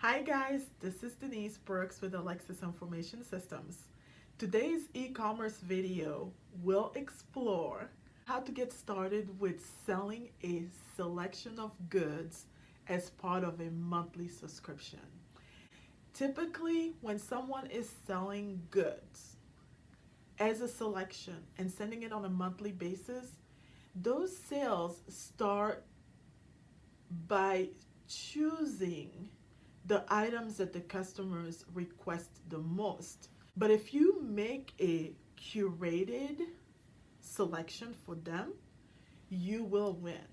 Hi guys, this is Denise Brooks with Alexis Information Systems. Today's e-commerce video will explore how to get started with selling a selection of goods as part of a monthly subscription. Typically, when someone is selling goods as a selection and sending it on a monthly basis, those sales start by choosing the items that the customers request the most. But if you make a curated selection for them, you will win.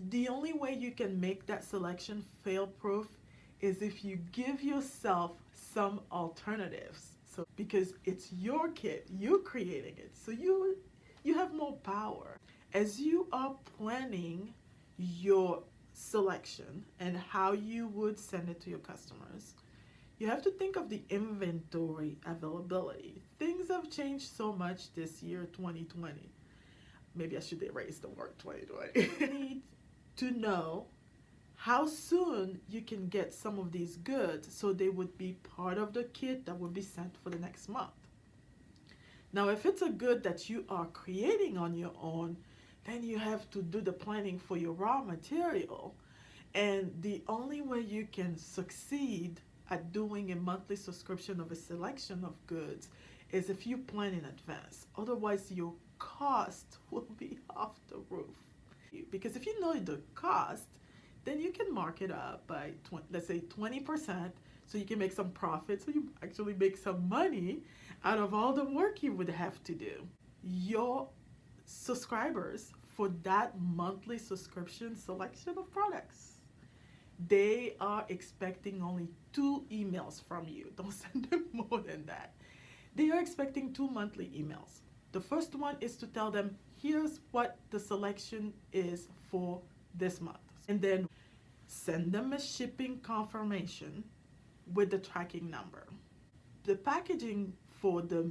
The only way you can make that selection fail-proof is if you give yourself some alternatives. So because it's your kit, you're creating it, so you have more power. As you are planning your selection and how you would send it to your customers, you have to think of the inventory availability. Things have changed so much this year, 2020. Maybe I should erase the word 2020. You need to know how soon you can get some of these goods so they would be part of the kit that would be sent for the next month. Now, if it's a good that you are creating on your own, then you have to do the planning for your raw material. And the only way you can succeed at doing a monthly subscription of a selection of goods is if you plan in advance. Otherwise, your cost will be off the roof. Because if you know the cost, then you can mark it up by, let's say, 20%, so you can make some profit, so you actually make some money out of all the work you would have to do. Your subscribers for that monthly subscription selection of products, they are expecting only 2 emails from you. Don't send them more than that. They are expecting 2 monthly emails. The first one is to tell them, here's what the selection is for this month. And then send them a shipping confirmation with the tracking number. The packaging for the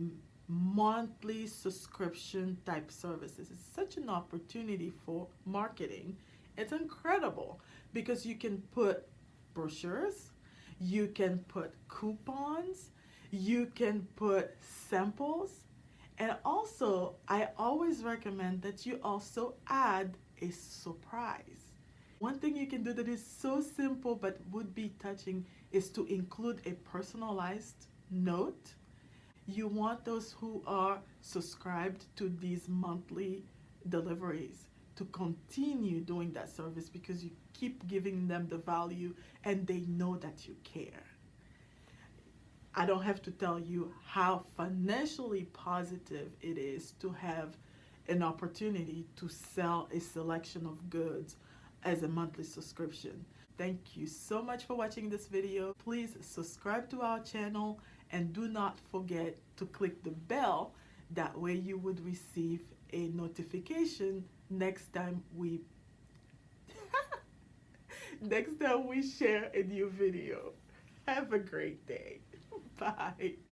monthly subscription type services is such an opportunity for marketing. It's incredible because you can put brochures, you can put coupons, you can put samples, and also I always recommend that you also add a surprise. One thing you can do that is so simple but would be touching is to include a personalized note. You want those who are subscribed to these monthly deliveries to continue doing that service because you keep giving them the value and they know that you care. I don't have to tell you how financially positive it is to have an opportunity to sell a selection of goods as a monthly subscription. Thank you so much for watching this video. Please subscribe to our channel and do not forget to click the bell. That way you would receive a notification next time we share a new video. Have a great day. Bye.